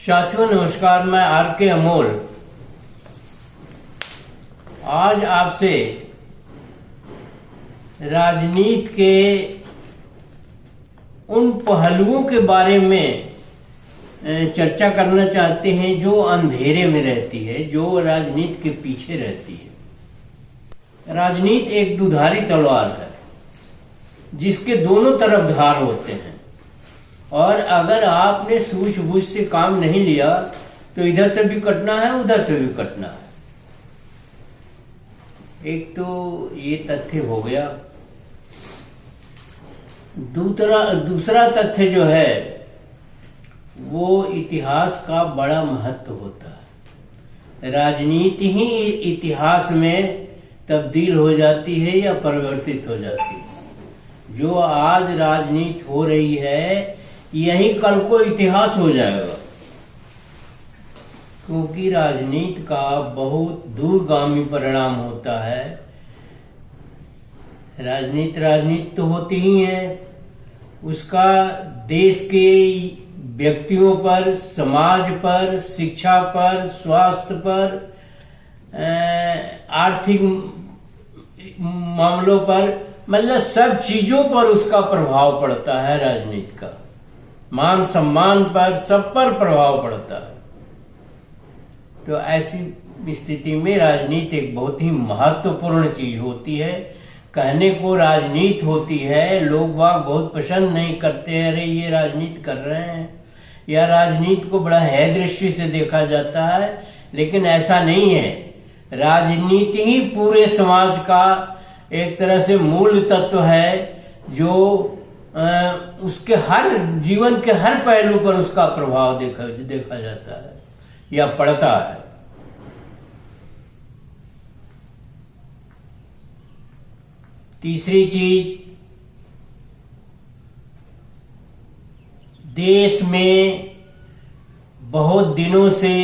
साथियों नमस्कार, मैं आर के अमोल आज आपसे राजनीति के उन पहलुओं के बारे में चर्चा करना चाहते हैं जो अंधेरे में रहती है, जो राजनीति के पीछे रहती है। राजनीति एक दुधारी तलवार है जिसके दोनों तरफ धार होते हैं, और अगर आपने सूझबूझ से काम नहीं लिया तो इधर से भी कटना है, उधर से भी कटना है। एक तो ये तथ्य हो गया। दूसरा तथ्य जो है वो इतिहास का बड़ा महत्व होता है। राजनीति ही इतिहास में तब्दील हो जाती है या परिवर्तित हो जाती है। जो आज राजनीति हो रही है यही कल को इतिहास हो जाएगा, क्योंकि राजनीति का बहुत दूरगामी परिणाम होता है। राजनीति तो होती ही है, उसका देश के व्यक्तियों पर, समाज पर, शिक्षा पर, स्वास्थ्य पर, आर्थिक मामलों पर, मतलब सब चीजों पर उसका प्रभाव पड़ता है। राजनीति का मान सम्मान पर, सब पर प्रभाव पड़ता है। तो ऐसी स्थिति में राजनीति एक बहुत ही महत्वपूर्ण चीज होती है। कहने को राजनीति होती है, लोग बाग बहुत पसंद नहीं करते हैं, अरे ये राजनीति कर रहे हैं, या राजनीति को बड़ा है दृष्टि से देखा जाता है, लेकिन ऐसा नहीं है। राजनीति ही पूरे समाज का एक तरह से मूल तत्व है, जो उसके हर जीवन के हर पहलू पर उसका प्रभाव देखा जाता है या पड़ता है। तीसरी चीज, देश में बहुत दिनों से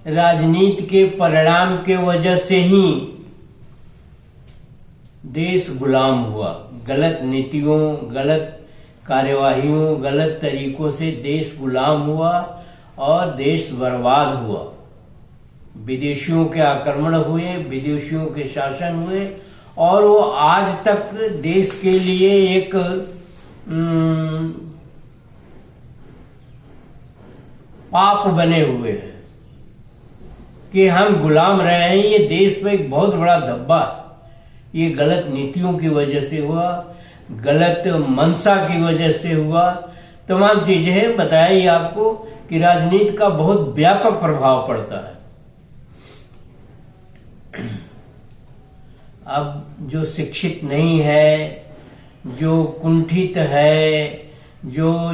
राजनीति के परिणाम के वजह से ही देश गुलाम हुआ। गलत नीतियों, गलत कार्यवाहियों, गलत तरीकों से देश गुलाम हुआ और देश बर्बाद हुआ। विदेशियों के आक्रमण हुए, विदेशियों के शासन हुए, और वो आज तक देश के लिए एक पाप बने हुए हैं कि हम गुलाम रहे हैं। ये देश पे एक बहुत बड़ा धब्बा ये गलत नीतियों की वजह से हुआ, गलत मंशा की वजह से हुआ। तमाम चीजें बताई आपको कि राजनीति का बहुत व्यापक प्रभाव पड़ता है। अब जो शिक्षित नहीं है, जो कुंठित है, जो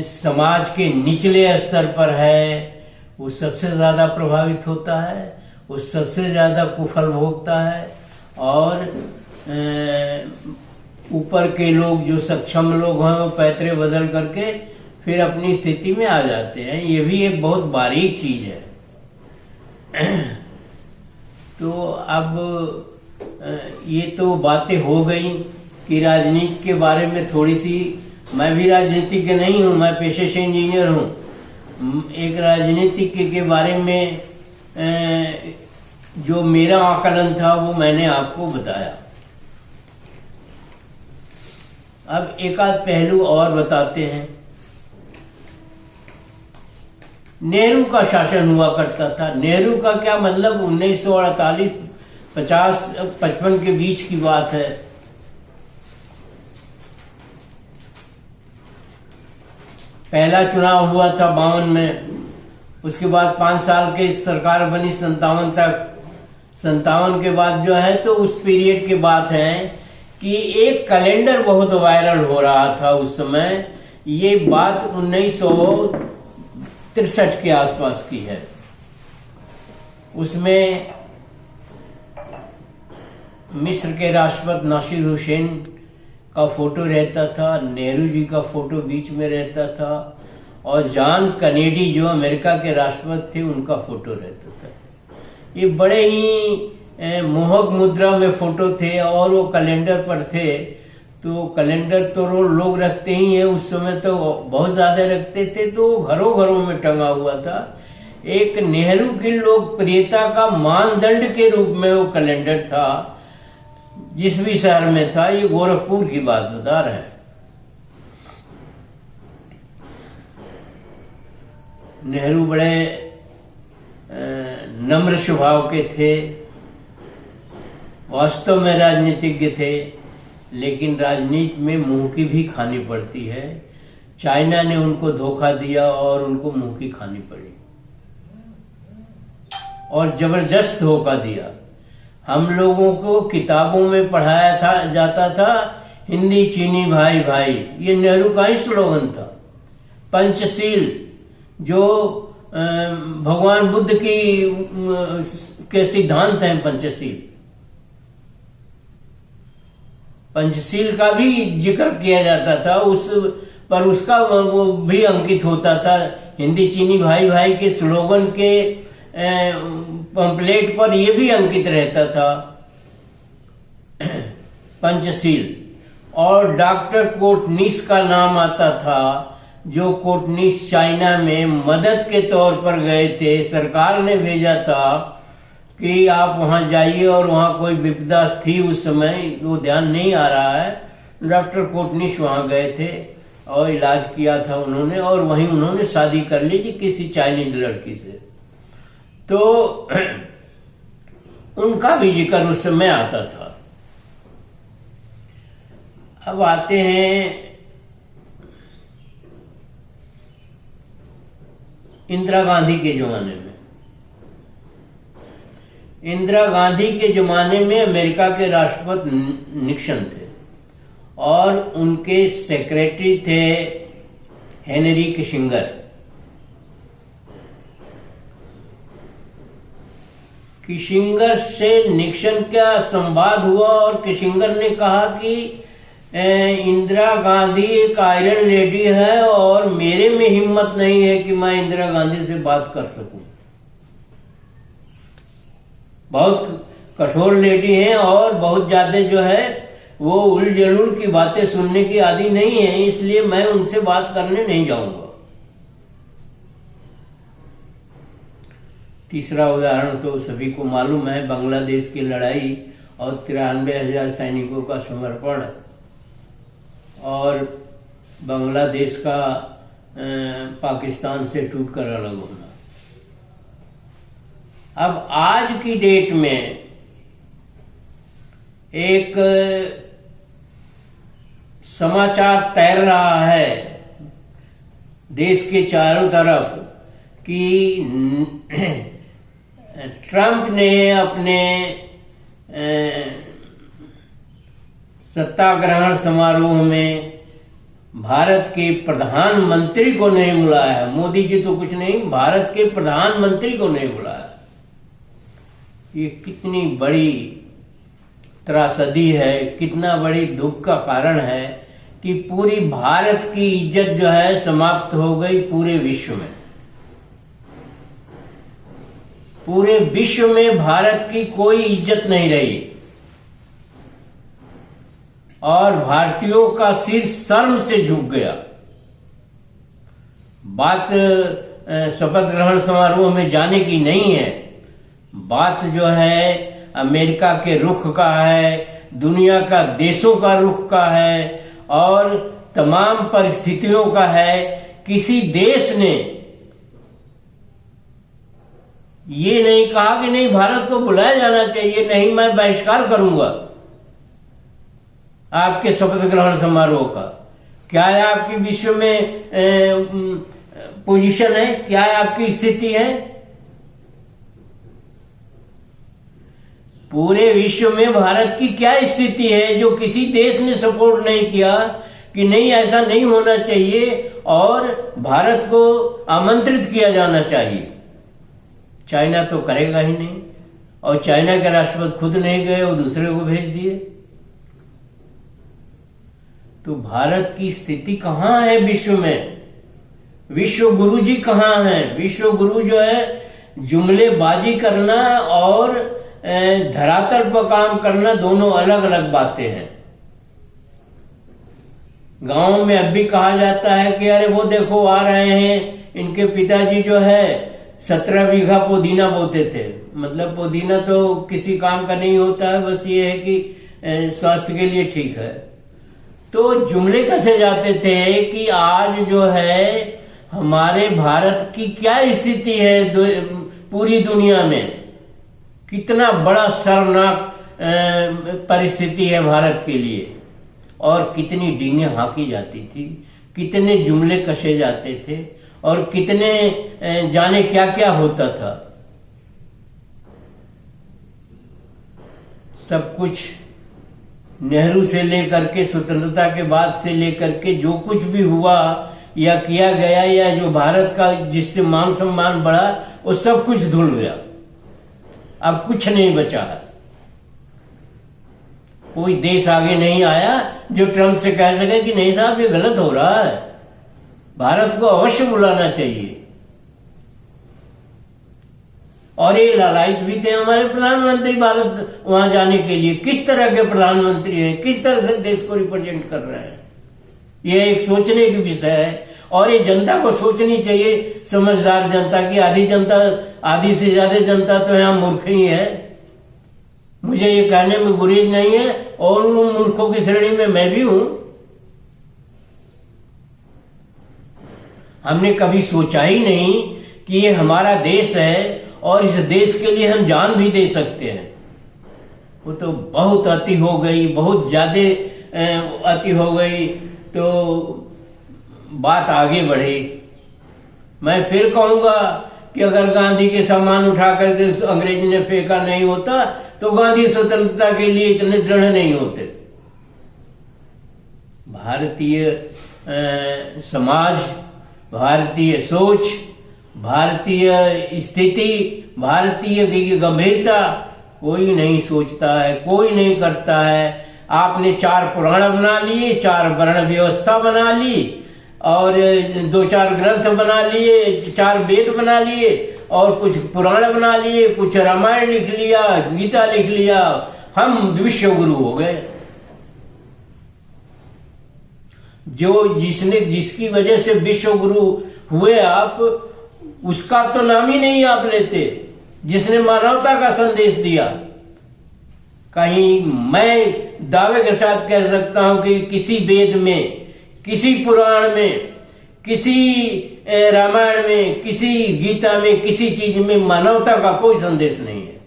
समाज के निचले स्तर पर है, वो सबसे ज्यादा प्रभावित होता है, वो सबसे ज्यादा कुफल भोगता है। और ऊपर के लोग, जो सक्षम लोग हैं, वो पैतरे बदल करके फिर अपनी स्थिति में आ जाते हैं। ये भी एक बहुत बारीक चीज है। तो अब ये तो बातें हो गई कि राजनीति के बारे में थोड़ी सी। मैं भी राजनीतिज्ञ नहीं हूं, मैं पेशे से इंजीनियर हूं। एक राजनीतिज्ञ के बारे में जो मेरा आकलन था वो मैंने आपको बताया। अब एक आध पहलू और बताते हैं। नेहरू का शासन हुआ करता था। नेहरू का क्या मतलब, 1948, 50, 55 के बीच की बात है। पहला चुनाव हुआ था 52 में, उसके बाद 5 साल की सरकार बनी 57 तक। 57 के बाद जो है, तो उस पीरियड की बात है कि एक कैलेंडर बहुत वायरल हो रहा था उस समय। ये बात 1963 के आसपास की है। उसमें मिस्र के राष्ट्रपति नासिर हुसैन का फोटो रहता था, नेहरू जी का फोटो बीच में रहता था, और जॉन कैनेडी जो अमेरिका के राष्ट्रपति थे उनका फोटो रहता था। ये बड़े ही मोहक मुद्रा में फोटो थे और वो कैलेंडर पर थे। तो कैलेंडर तो लोग रखते ही हैं, उस समय तो बहुत ज्यादा रखते थे, तो घरों घरों में टंगा हुआ था। एक नेहरू की लोकप्रियता का मानदंड के रूप में वो कैलेंडर था, जिस भी शहर में था। ये गोरखपुर की बात बता रहे हैं। नेहरू बड़े नम्र स्वभाव के थे, वास्तव में राजनीतिज्ञ थे, लेकिन राजनीति में मुंह की भी खानी पड़ती है। चाइना ने उनको धोखा दिया और उनको मुंह की खानी पड़ी, और जबरदस्त धोखा दिया। हम लोगों को किताबों में पढ़ाया था जाता था, हिंदी चीनी भाई भाई, ये नेहरू का ही स्लोगन था। पंचशील, जो भगवान बुद्ध के सिद्धांत हैं, पंचशील का भी जिक्र किया जाता था, उस पर उसका वो भी अंकित होता था। हिंदी चीनी भाई भाई के स्लोगन के पंपलेट पर यह भी अंकित रहता था, पंचशील। और डॉक्टर कोटनीस का नाम आता था, जो कोटनीस चाइना में मदद के तौर पर गए थे। सरकार ने भेजा था कि आप वहां जाइए, और वहां कोई विपदा थी उस समय, वो ध्यान नहीं आ रहा है। डॉक्टर कोटनीस वहां गए थे और इलाज किया था उन्होंने, और वहीं उन्होंने शादी कर ली थी किसी चाइनीज लड़की से। तो उनका भी जिक्र उस समय आता था। अब आते हैं इंदिरा गांधी के जमाने में। इंदिरा गांधी के जमाने में अमेरिका के राष्ट्रपति निक्सन थे, और उनके सेक्रेटरी थे हेनरी किसिंगर। किसिंगर से निक्सन का संवाद हुआ, और किसिंगर ने कहा कि इंदिरा गांधी एक आयरन लेडी है, और मेरे में हिम्मत नहीं है कि मैं इंदिरा गांधी से बात कर सकूं। बहुत कठोर लेडी हैं, और बहुत ज्यादा जो है वो उल जलूल की बातें सुनने की आदी नहीं है, इसलिए मैं उनसे बात करने नहीं जाऊंगा। तीसरा उदाहरण तो सभी को मालूम है, बांग्लादेश की लड़ाई और 93,000 सैनिकों का समर्पण, और बांग्लादेश का पाकिस्तान से टूटकर अलग होना। अब आज की डेट में एक समाचार तैर रहा है देश के चारों तरफ कि ट्रंप ने अपने सत्ताग्रहण समारोह में भारत के प्रधानमंत्री को नहीं बुलाया। मोदी जी तो कुछ नहीं, भारत के प्रधानमंत्री को नहीं बुलाया। ये कितनी बड़ी त्रासदी है, कितना बड़ी दुख का कारण है कि पूरी भारत की इज्जत जो है समाप्त हो गई पूरे विश्व में। पूरे विश्व में भारत की कोई इज्जत नहीं रही, और भारतीयों का सिर शर्म से झुक गया। बात शपथ ग्रहण समारोह में जाने की नहीं है, बात जो है अमेरिका के रुख का है, दुनिया का देशों का रुख का है, और तमाम परिस्थितियों का है। किसी देश ने ये नहीं कहा कि नहीं भारत को बुलाया जाना चाहिए, नहीं मैं बहिष्कार करूंगा आपके शपथ ग्रहण समारोह का। क्या है आपकी विश्व में पोजीशन है, क्या है आपकी स्थिति है? पूरे विश्व में भारत की क्या स्थिति है जो किसी देश ने सपोर्ट नहीं किया कि नहीं ऐसा नहीं होना चाहिए और भारत को आमंत्रित किया जाना चाहिए? चाइना तो करेगा ही नहीं, और चाइना के राष्ट्रपति खुद नहीं गए, वो दूसरे को भेज दिए। तो भारत की स्थिति कहां है विश्व में? विश्व गुरु जी कहां हैं? विश्व गुरु जो है जुमलेबाजी करना और धरातल पर काम करना दोनों अलग अलग बातें हैं। गांव में अब भी कहा जाता है कि अरे वो देखो आ रहे हैं, इनके पिताजी जो है 17 बीघा पुदीना बोते थे। मतलब पुदीना तो किसी काम का नहीं होता है, बस ये है कि स्वास्थ्य के लिए ठीक है। तो जुमले कसे जाते थे कि आज जो है हमारे भारत की क्या स्थिति है पूरी दुनिया में, कितना बड़ा शर्मनाक परिस्थिति है भारत के लिए, और कितनी डींगे हाँकी जाती थी, कितने जुमले कसे जाते थे, और कितने जाने क्या क्या होता था। सब कुछ नेहरू से लेकर के स्वतंत्रता के बाद से लेकर के जो कुछ भी हुआ या किया गया, या जो भारत का जिससे मान सम्मान बढ़ा, वो सब कुछ धुल गया। अब कुछ नहीं बचा है। कोई देश आगे नहीं आया जो ट्रंप से कह सके कि नहीं साहब ये गलत हो रहा है, भारत को अवश्य बुलाना चाहिए। और ये लालायित भी थे हमारे प्रधानमंत्री भारत वहां जाने के लिए। किस तरह के प्रधानमंत्री हैं, किस तरह से देश को रिप्रेजेंट कर रहे हैं, ये एक सोचने की विषय है। और ये जनता को सोचनी चाहिए, समझदार जनता की। आधी से ज्यादा जनता तो यहाँ मूर्ख ही है। मुझे ये कहने में गुरेज नहीं है, और उन मूर्खों की श्रेणी में मैं भी हूं। हमने कभी सोचा ही नहीं कि ये हमारा देश है और इस देश के लिए हम जान भी दे सकते हैं। वो तो बहुत अति हो गई, बहुत ज्यादा अति हो गई, तो बात आगे बढ़ी। मैं फिर कहूंगा कि अगर गांधी के सम्मान उठा करके अंग्रेज ने फेंका नहीं होता तो गांधी स्वतंत्रता के लिए इतने दृढ़ नहीं होते। भारतीय समाज, भारतीय सोच, भारतीय स्थिति, भारतीय की गंभीरता कोई नहीं सोचता है, कोई नहीं करता है। आपने 4 पुराण बना लिए, 4 वर्ण व्यवस्था बना ली, और 2-4 ग्रंथ बना लिए, 4 वेद बना लिए, और कुछ पुराण बना लिए, कुछ रामायण लिख लिया, गीता लिख लिया। हम विश्व गुरु हो गए। जिसकी वजह से विश्व गुरु हुए आप, उसका तो नाम ही नहीं आप लेते। जिसने मानवता का संदेश दिया, कहीं मैं दावे के साथ कह सकता हूं कि किसी वेद में, किसी पुराण में, किसी रामायण में, किसी गीता में, किसी चीज में मानवता का कोई संदेश नहीं है।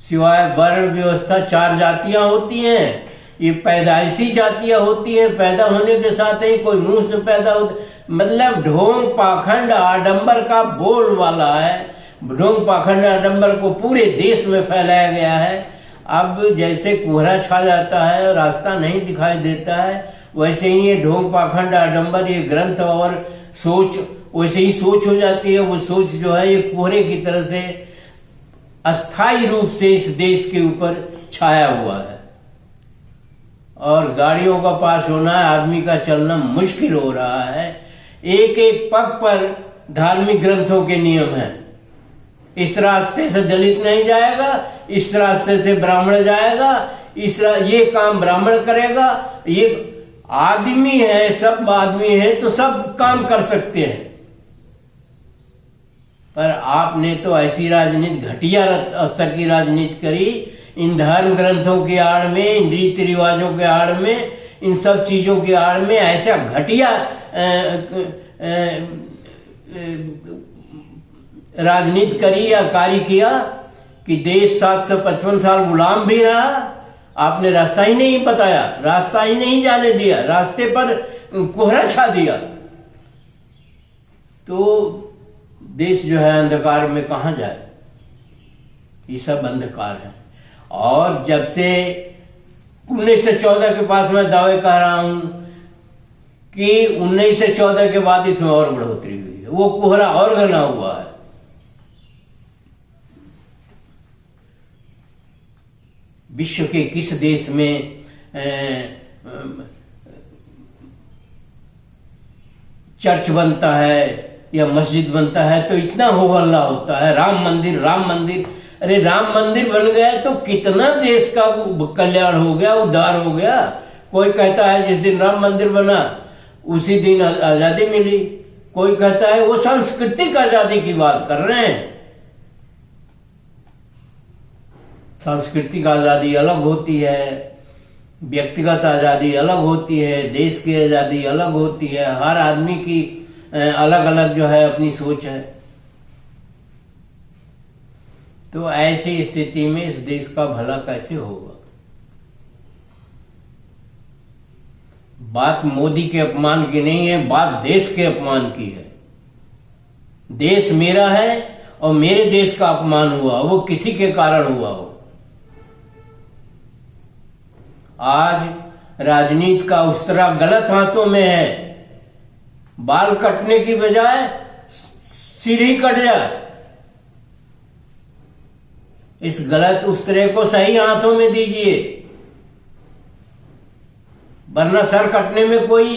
सिवाय वर्ण व्यवस्था 4 जातियां होती हैं, ये पैदाइशी जातियां होती हैं, पैदा होने के साथ ही कोई मुंह से पैदा होता, मतलब ढोंग पाखंड आडंबर का बोल वाला है। ढोंग पाखंड आडंबर को पूरे देश में फैलाया गया है। अब जैसे कोहरा छा जाता है, रास्ता नहीं दिखाई देता है, वैसे ही ये ढोंग पाखंड आडंबर, ये ग्रंथ और सोच वैसे ही सोच हो जाती है। वो सोच जो है ये कोहरे की तरह से अस्थायी रूप से इस देश के ऊपर छाया हुआ है, और गाड़ियों का पास होना, आदमी का चलना मुश्किल हो रहा है। एक एक पग पर धार्मिक ग्रंथों के नियम हैं। इस रास्ते से दलित नहीं जाएगा, इस रास्ते से ब्राह्मण जाएगा, ये काम ब्राह्मण करेगा। ये आदमी है, सब आदमी है तो सब काम कर सकते हैं। पर आपने तो ऐसी राजनीति, घटिया स्तर की राजनीति करी, इन धर्म ग्रंथों के आड़ में, इन रीति रिवाजों के आड़ में, इन सब चीजों के आड़ में ऐसा घटिया राजनीति करी या कार्य किया कि देश 755 साल गुलाम भी रहा। आपने रास्ता ही नहीं बताया, रास्ता ही नहीं जाने दिया, रास्ते पर कोहरा छा दिया, तो देश जो है अंधकार में कहां जाए। ये सब अंधकार है। और जब से 1914 के पास मैं दावे कह रहा हूं कि 1914 के बाद इसमें और बढ़ोतरी हुई है, वो कोहरा और घना हुआ है। विश्व के किस देश में चर्च बनता है या मस्जिद बनता है तो इतना हो हल्ला होता है, राम मंदिर राम मंदिर। अरे राम मंदिर बन गया तो कितना देश का कल्याण हो गया, उद्धार हो गया। कोई कहता है जिस दिन राम मंदिर बना उसी दिन आजादी मिली, कोई कहता है वो सांस्कृतिक आजादी की बात कर रहे हैं। सांस्कृतिक आजादी अलग होती है, व्यक्तिगत आजादी अलग होती है, देश की आजादी अलग होती है। हर आदमी की अलग अलग जो है अपनी सोच है। तो ऐसी स्थिति में इस देश का भला कैसे होगा? बात मोदी के अपमान की नहीं है, बात देश के अपमान की है। देश मेरा है और मेरे देश का अपमान हुआ, वो किसी के कारण हुआ हो। आज राजनीति का उस्तरा गलत हाथों में है। बाल कटने की बजाय सिर ही कट जाए। इस गलत उस्तरे को सही हाथों में दीजिए, वरना सर कटने में कोई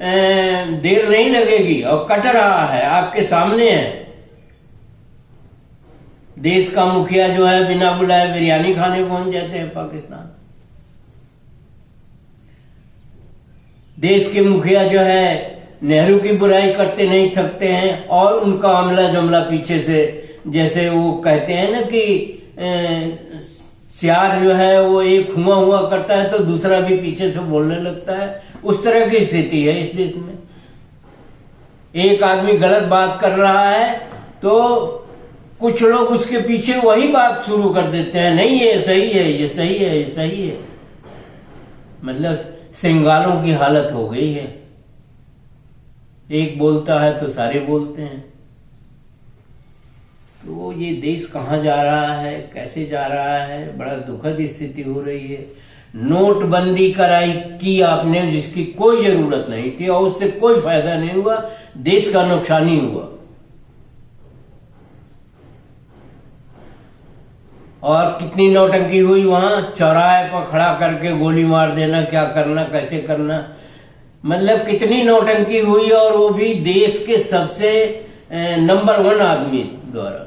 देर नहीं लगेगी। और कट रहा है, आपके सामने है। देश का मुखिया जो है बिना बुलाए बिरयानी खाने पहुंच जाते हैं पाकिस्तान। देश के मुखिया जो है नेहरू की बुराई करते नहीं थकते हैं, और उनका अमला जमला पीछे से, जैसे वो कहते हैं ना कि सियार जो है वो एक हुआ हुआ करता है तो दूसरा भी पीछे से बोलने लगता है। उस तरह की स्थिति है इस देश में। एक आदमी गलत बात कर रहा है तो कुछ लोग उसके पीछे वही बात शुरू कर देते हैं, नहीं ये सही है, ये सही है, ये सही है। मतलब श्रृंगारों की हालत हो गई है। एक बोलता है तो सारे बोलते हैं। तो ये देश कहाँ जा रहा है, कैसे जा रहा है, बड़ा दुखद स्थिति हो रही है। नोटबंदी कराई की आपने, जिसकी कोई जरूरत नहीं थी और उससे कोई फायदा नहीं हुआ, देश का नुकसान ही हुआ। और कितनी नौटंकी हुई वहां, चौराहे पर खड़ा करके गोली मार देना, क्या करना, कैसे करना, मतलब कितनी नौटंकी हुई। और वो भी देश के सबसे नंबर 1 आदमी द्वारा।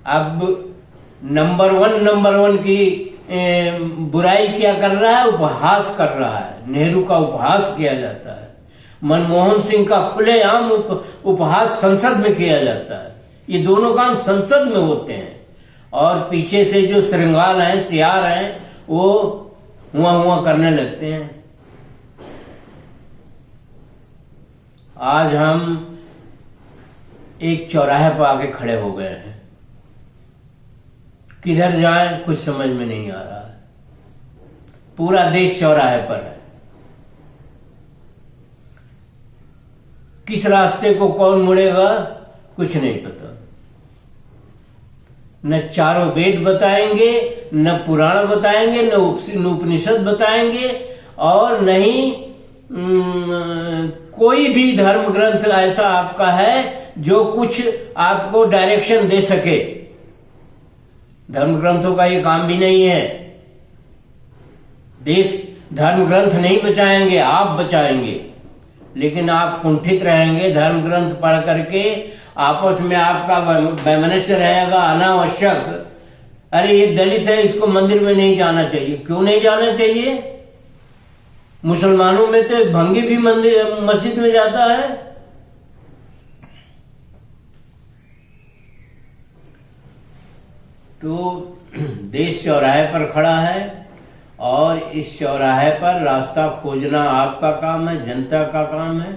अब नंबर वन की बुराई क्या कर रहा है, उपहास कर रहा है। नेहरू का उपहास किया जाता है, मनमोहन सिंह का खुलेआम उपहास संसद में किया जाता है। ये दोनों काम संसद में होते हैं, और पीछे से जो श्रृंगार हैं, सियार हैं, वो हुआ हुआ करने लगते हैं। आज हम एक चौराहे पर आके खड़े हो गए हैं, किधर जाएं कुछ समझ में नहीं आ रहा है। पूरा देश चौराहे पर है। किस रास्ते को कौन मुड़ेगा कुछ नहीं पता। न चारों वेद बताएंगे, न पुराण बताएंगे, न उपनिषद बताएंगे, और न ही कोई भी धर्म ग्रंथ ऐसा आपका है जो कुछ आपको डायरेक्शन दे सके। धर्म ग्रंथों का ये काम भी नहीं है। देश धर्म ग्रंथ नहीं बचाएंगे, आप बचाएंगे। लेकिन आप कुंठित रहेंगे धर्म ग्रंथ पढ़ करके, आपस में आपका वैमनस्य रहेगा अनावश्यक। अरे ये दलित है, इसको मंदिर में नहीं जाना चाहिए। क्यों नहीं जाना चाहिए? मुसलमानों में तो भंगी भी मंदिर मस्जिद में जाता है। तो देश चौराहे पर खड़ा है, और इस चौराहे पर रास्ता खोजना आपका काम है, जनता का काम है।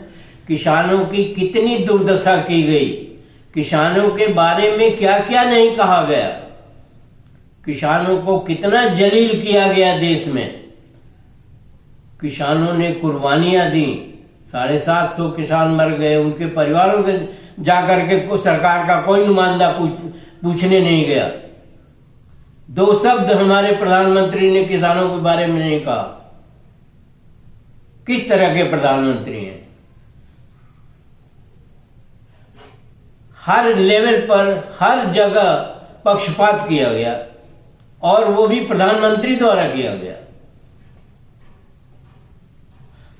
किसानों की कितनी दुर्दशा की गई, किसानों के बारे में क्या क्या नहीं कहा गया, किसानों को कितना जलील किया गया देश में। किसानों ने कुर्बानियां दी, 750 किसान मर गए, उनके परिवारों से जाकर के सरकार का कोई नुमाइंदा पूछने नहीं गया। 2 शब्द हमारे प्रधानमंत्री ने किसानों के बारे में नहीं कहा। किस तरह के प्रधानमंत्री हैं? हर लेवल पर, हर जगह पक्षपात किया गया, और वो भी प्रधानमंत्री द्वारा किया गया।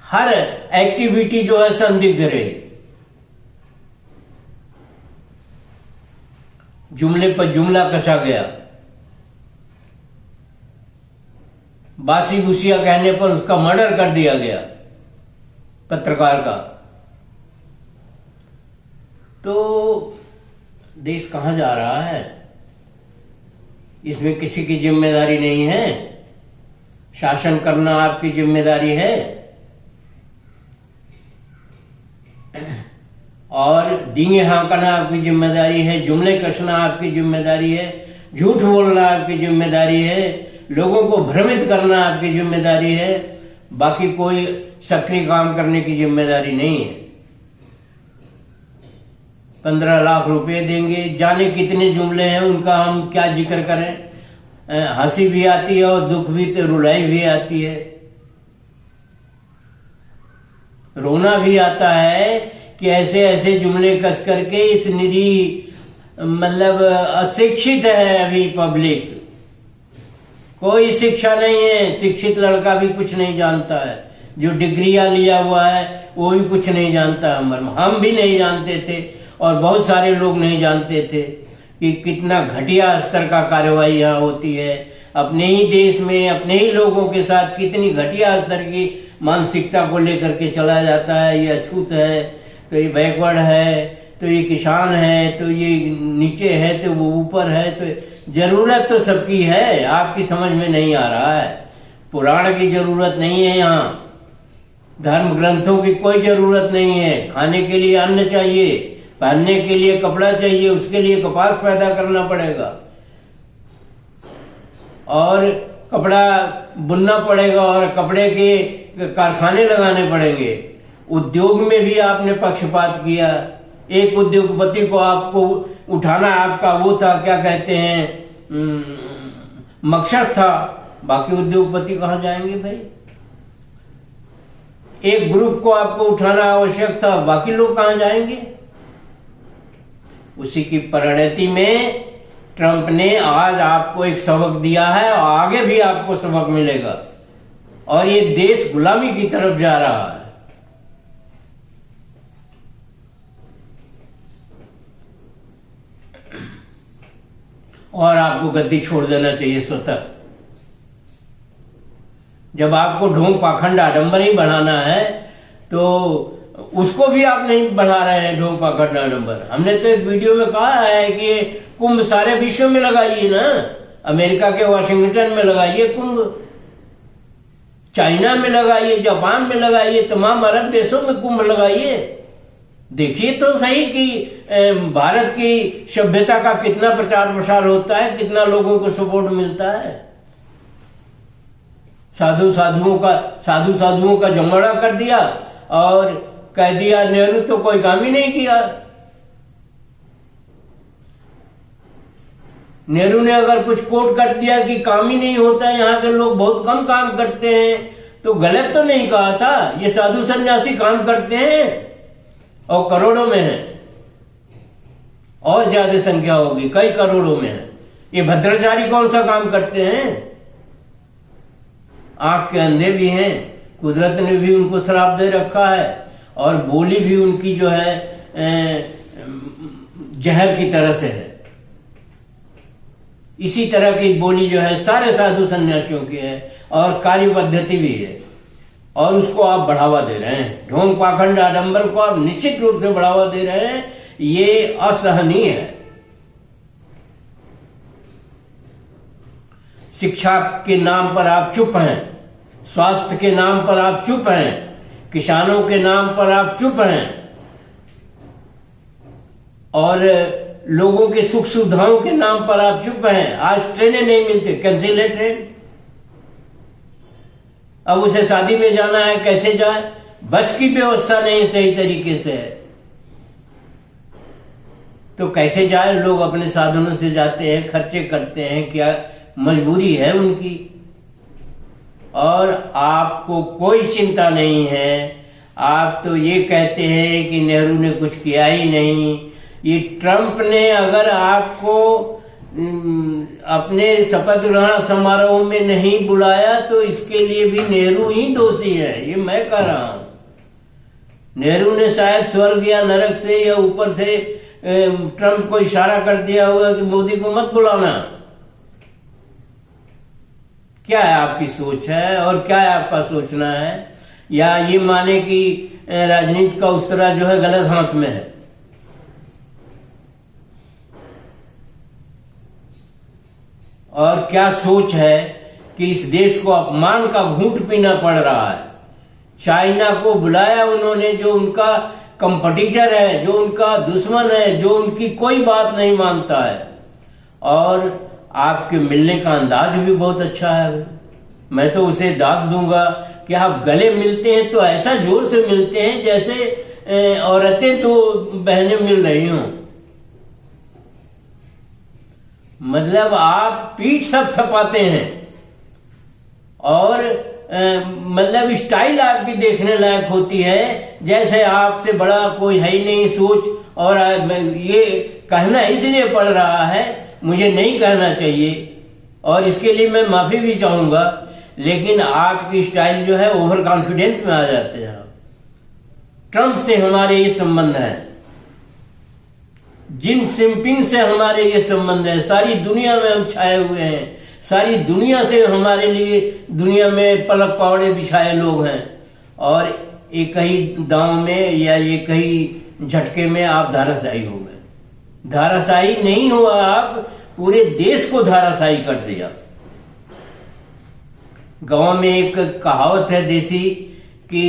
हर एक्टिविटी जो है संदिग्ध रही। जुमले पर जुमला कसा गया, बासी भूसिया कहने पर उसका मर्डर कर दिया गया पत्रकार का। तो देश कहां जा रहा है? इसमें किसी की जिम्मेदारी नहीं है। शासन करना आपकी जिम्मेदारी है और डींगे हाँकना आपकी जिम्मेदारी है, जुमले कसना आपकी जिम्मेदारी है, झूठ बोलना आपकी जिम्मेदारी है, लोगों को भ्रमित करना आपकी जिम्मेदारी है। बाकी कोई सक्रिय काम करने की जिम्मेदारी नहीं है। 15 लाख रुपए देंगे, जाने कितने जुमले हैं, उनका हम क्या जिक्र करें। हंसी भी आती है और दुख भी, रुलाई भी आती है, रोना भी आता है कि ऐसे ऐसे जुमले कस करके इस निरी मतलब अशिक्षित है अभी पब्लिक, कोई शिक्षा नहीं है। शिक्षित लड़का भी कुछ नहीं जानता है, जो डिग्रियां लिया हुआ है वो भी कुछ नहीं जानता। हम भी नहीं जानते थे और बहुत सारे लोग नहीं जानते थे कि कितना घटिया स्तर का कार्रवाई यहाँ होती है। अपने ही देश में अपने ही लोगों के साथ कितनी घटिया स्तर की मानसिकता को लेकर के चला जाता है। ये अछूत है तो ये बैकवर्ड है, तो ये किसान है, तो ये नीचे है, तो वो ऊपर है। तो जरूरत तो सबकी है, आपकी समझ में नहीं आ रहा है। पुराण की जरूरत नहीं है यहाँ, धर्म ग्रंथों की कोई जरूरत नहीं है। खाने के लिए अन्न चाहिए, पहनने के लिए कपड़ा चाहिए, उसके लिए कपास पैदा करना पड़ेगा और कपड़ा बुनना पड़ेगा और कपड़े के कारखाने लगाने पड़ेंगे। उद्योग में भी आपने पक्षपात किया। एक उद्योगपति को आपको उठाना आपका वो था, क्या कहते हैं, मकसद था। बाकी उद्योगपति कहां जाएंगे भाई? एक ग्रुप को आपको उठाना आवश्यक था, बाकी लोग कहां जाएंगे? उसी की परिणति में ट्रंप ने आज आपको एक सबक दिया है और आगे भी आपको सबक मिलेगा और ये देश गुलामी की तरफ जा रहा है। और आपको गद्दी छोड़ देना चाहिए स्वतः। जब आपको ढोंग पाखंड आडंबर ही बढ़ाना है तो उसको भी आप नहीं बढ़ा रहे हैं, ढोंग पाखंड आडंबर। हमने तो एक वीडियो में कहा है कि कुंभ सारे विश्व में लगाइए ना, अमेरिका के वाशिंगटन में लगाइए कुंभ, चाइना में लगाइए, जापान में लगाइए, तमाम अरब देशों में कुंभ लगाइए। देखिए तो सही कि भारत की सभ्यता का कितना प्रचार प्रसार होता है, कितना लोगों को सपोर्ट मिलता है। साधु साधुओं का जमड़ा कर दिया और कह दिया नेहरू तो कोई काम ही नहीं किया। नेहरू ने अगर कुछ कोट कर दिया कि काम ही नहीं होता, यहाँ के लोग बहुत कम काम करते हैं, तो गलत तो नहीं कहा था। ये साधु सन्यासी काम करते हैं और करोड़ों में है, और ज्यादा संख्या होगी, कई करोड़ों में है। ये भद्राचारी कौन सा काम करते हैं? आंख के अंधे भी हैं, कुदरत ने भी उनको श्राप दे रखा है और बोली भी उनकी जो है जहर की तरह से है। इसी तरह की बोली जो है सारे साधु सन्यासियों की है और कार्य पद्धति भी है, और उसको आप बढ़ावा दे रहे हैं। ढोंग पाखंड आडंबर को आप निश्चित रूप से बढ़ावा दे रहे हैं। ये असहनीय है। शिक्षा के नाम पर आप चुप हैं, स्वास्थ्य के नाम पर आप चुप हैं, किसानों के नाम पर आप चुप हैं, और लोगों के सुख सुविधाओं के नाम पर आप चुप हैं। आज ट्रेनें नहीं मिलती, कैंसिल है ट्रेन। अब उसे शादी में जाना है, कैसे जाए? बस की व्यवस्था नहीं सही तरीके से है, तो कैसे जाए? लोग अपने साधनों से जाते हैं, खर्चे करते हैं, क्या मजबूरी है उनकी। और आपको कोई चिंता नहीं है। आप तो ये कहते हैं कि नेहरू ने कुछ किया ही नहीं। ये ट्रंप ने अगर आपको अपने शपथ ग्रहण समारोह में नहीं बुलाया तो इसके लिए भी नेहरू ही दोषी है, ये मैं कह रहा हूं। नेहरू ने शायद स्वर्ग या नरक से या ऊपर से ट्रंप को इशारा कर दिया हुआ कि मोदी को मत बुलाना। क्या है आपकी सोच है और क्या है आपका सोचना है, या ये माने कि राजनीति का उस तरह जो है गलत हाथ में है। और क्या सोच है कि इस देश को अपमान का घूंट पीना पड़ रहा है। चाइना को बुलाया उन्होंने, जो उनका कंपटीटर है, जो उनका दुश्मन है, जो उनकी कोई बात नहीं मानता है। और आपके मिलने का अंदाज भी बहुत अच्छा है। मैं तो उसे दाद दूंगा कि आप गले मिलते हैं तो ऐसा जोर से मिलते हैं जैसे औरतें तो बहनें मिल रही हों। मतलब आप पीठ सब थपाते हैं और मतलब स्टाइल आपकी देखने लायक होती है, जैसे आपसे बड़ा कोई है ही नहीं सोच। और ये कहना इसलिए पड़ रहा है, मुझे नहीं कहना चाहिए और इसके लिए मैं माफी भी चाहूंगा, लेकिन आपकी स्टाइल जो है ओवर कॉन्फिडेंस में आ जाते हैं। ट्रंप से हमारे ये संबंध है, जिन सिंपिंग से हमारे ये संबंध है, सारी दुनिया में हम छाए हुए हैं, सारी दुनिया से हमारे लिए दुनिया में पलक पावड़े बिछाए लोग हैं। और एक ही दांव में या एक ही झटके में आप धाराशाही हो गए। धाराशाही नहीं हुआ, आप पूरे देश को धाराशाही कर दिया। गांव में एक कहावत है देसी कि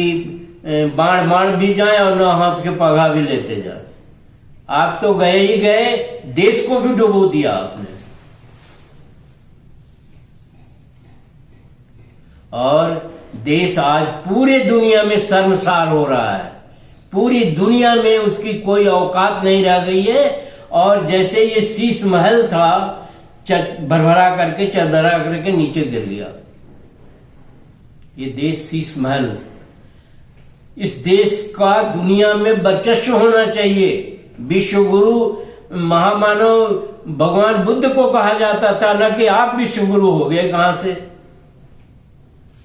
बाण बाण भी जाए और न हाथ के पगा भी लेते जाए। आप तो गए ही गए, देश को भी डुबो दिया आपने। और देश आज पूरे दुनिया में शर्मसार हो रहा है। पूरी दुनिया में उसकी कोई औकात नहीं रह गई है। और जैसे ये शीश महल था, भरभरा करके चरदरा करके नीचे गिर गया। ये देश शीश महल, इस देश का दुनिया में वर्चस्व होना चाहिए। विश्व गुरु महामानव भगवान बुद्ध को कहा जाता था, न कि आप विश्व गुरु हो गए। कहां से?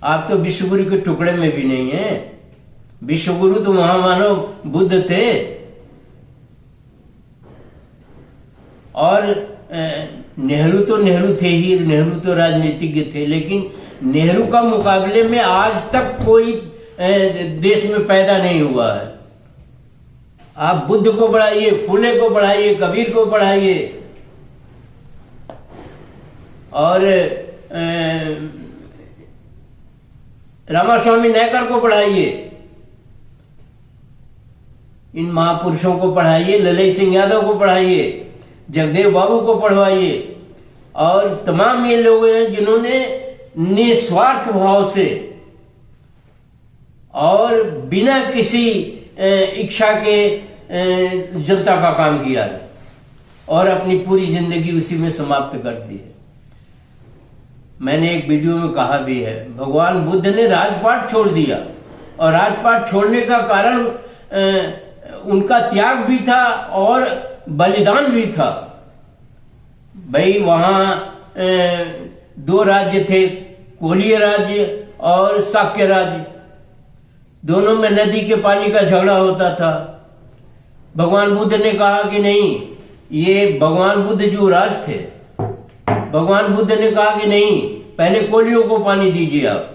आप तो विश्व गुरु के टुकड़े में भी नहीं है। विश्व गुरु तो महामानव बुद्ध थे। और नेहरू तो नेहरू थे ही, नेहरू तो राजनीतिज्ञ थे, लेकिन नेहरू का मुकाबले में आज तक कोई देश में पैदा नहीं हुआ है। आप बुद्ध को बढ़ाइए, फूले को बढ़ाइए, कबीर को बढ़ाइए, और रामास्वामी नायकर को पढ़ाइए, इन महापुरुषों को पढ़ाइए, ललित सिंह यादव को पढ़ाइए, जगदेव बाबू को पढ़वाइए, और तमाम ये लोग हैं जिन्होंने निस्वार्थ भाव से और बिना किसी इच्छा के जनता का काम किया है और अपनी पूरी जिंदगी उसी में समाप्त कर दी है। मैंने एक वीडियो में कहा भी है, भगवान बुद्ध ने राजपाट छोड़ दिया, और राजपाट छोड़ने का कारण उनका त्याग भी था और बलिदान भी था। भाई वहां दो राज्य थे, कोलीय राज्य और शाक्य राज्य। दोनों में नदी के पानी का झगड़ा होता था। भगवान बुद्ध ने कहा कि नहीं, ये भगवान बुद्ध जो राज थे, भगवान बुद्ध ने कहा कि नहीं, पहले कोलियों को पानी दीजिए आप।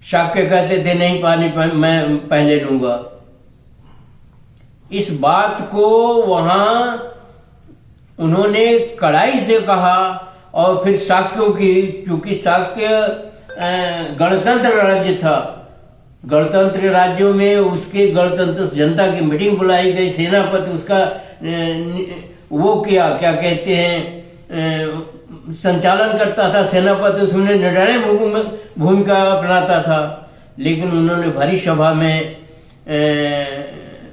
शाक्य कहते थे नहीं, पानी मैं पहले लूंगा। इस बात को वहां उन्होंने कड़ाई से कहा। और फिर शाक्यों की, क्योंकि शाक्य गणतंत्र राज्य था, गणतंत्र राज्यों में उसके गणतंत्र जनता की मीटिंग बुलाई गई, सेनापति उसका वो किया, क्या कहते हैं, संचालन करता था सेनापति, उसमें निर्णय भूमिका अपनाता था। लेकिन उन्होंने भरी सभा में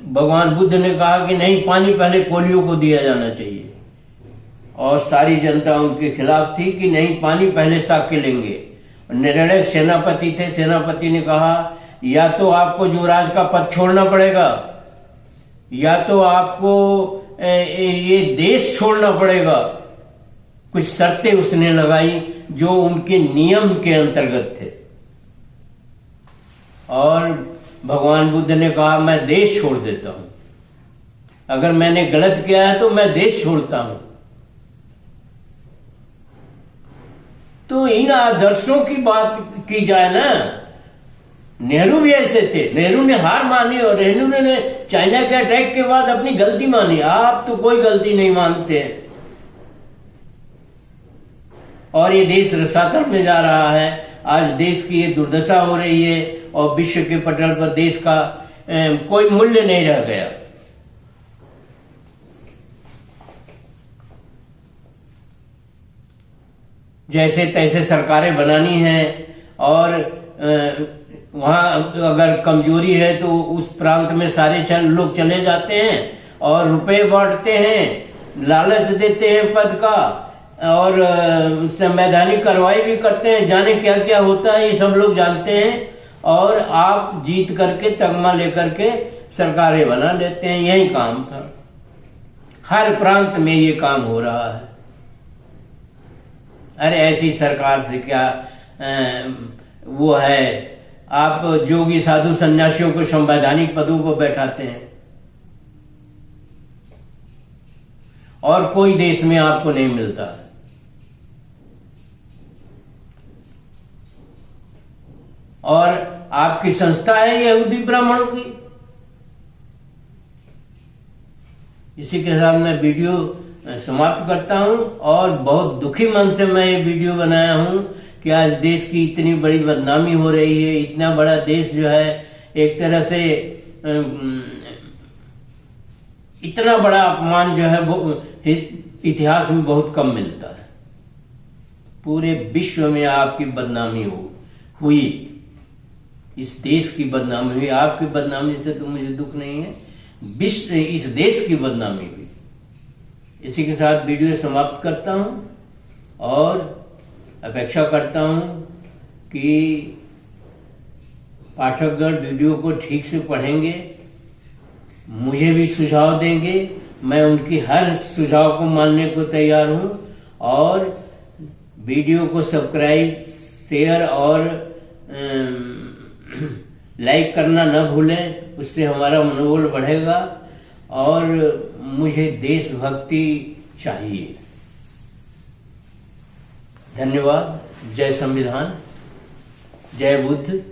भगवान बुद्ध ने कहा कि नहीं, पानी पहले कोलियों को दिया जाना चाहिए, और सारी जनता उनके खिलाफ थी कि नहीं, पानी पहले शाक्य लेंगे। निर्णय सेनापति थे, सेनापति ने कहा या तो आपको युवराज का पद छोड़ना पड़ेगा, या तो आपको ये देश छोड़ना पड़ेगा। कुछ शर्तें उसने लगाई जो उनके नियम के अंतर्गत थे, और भगवान बुद्ध ने कहा मैं देश छोड़ देता हूं। अगर मैंने गलत किया है तो मैं देश छोड़ता हूं। तो इन आदर्शों की बात की जाए ना, नेहरू भी ऐसे थे। नेहरू ने हार मानी और नेहरू ने चाइना के अटैक के बाद अपनी गलती मानी। आप तो कोई गलती नहीं मानते हैं और ये देश रसातल में जा रहा है। आज देश की ये दुर्दशा हो रही है और विश्व के पटल पर देश का कोई मूल्य नहीं रह गया। जैसे तैसे सरकारें बनानी है और वहां अगर कमजोरी है तो उस प्रांत में सारे लोग चले जाते हैं और रुपए बांटते हैं, लालच देते हैं पद का और संवैधानिक कार्रवाई भी करते हैं। जाने क्या क्या होता है ये सब लोग जानते हैं और आप जीत करके तगमा लेकर के सरकारें बना लेते हैं। यही काम था, हर प्रांत में ये काम हो रहा है। अरे ऐसी सरकार से क्या वो है, आप जोगी साधु सन्यासियों को संवैधानिक पदों पर बैठाते हैं और कोई देश में आपको नहीं मिलता। और आपकी संस्था है यहूदी ब्राह्मणों की। इसी के साथ मैं वीडियो समाप्त करता हूं और बहुत दुखी मन से मैं ये वीडियो बनाया हूं कि आज देश की इतनी बड़ी बदनामी हो रही है। इतना बड़ा देश जो है एक तरह से इतना बड़ा अपमान जो है वो इतिहास में बहुत कम मिलता है। पूरे विश्व में आपकी बदनामी हुई, इस देश की बदनामी हुई। आपकी बदनामी से तो मुझे दुख नहीं है, विश्व इस देश की बदनामी हुई। इसी के साथ वीडियो समाप्त करता हूं और अपेक्षा करता हूं कि पाठकगण वीडियो को ठीक से पढ़ेंगे, मुझे भी सुझाव देंगे। मैं उनकी हर सुझाव को मानने को तैयार हूं और वीडियो को सब्सक्राइब, शेयर और लाइक करना न भूलें। उससे हमारा मनोबल बढ़ेगा और मुझे देशभक्ति चाहिए। धन्यवाद। जय संविधान, जय बुद्ध।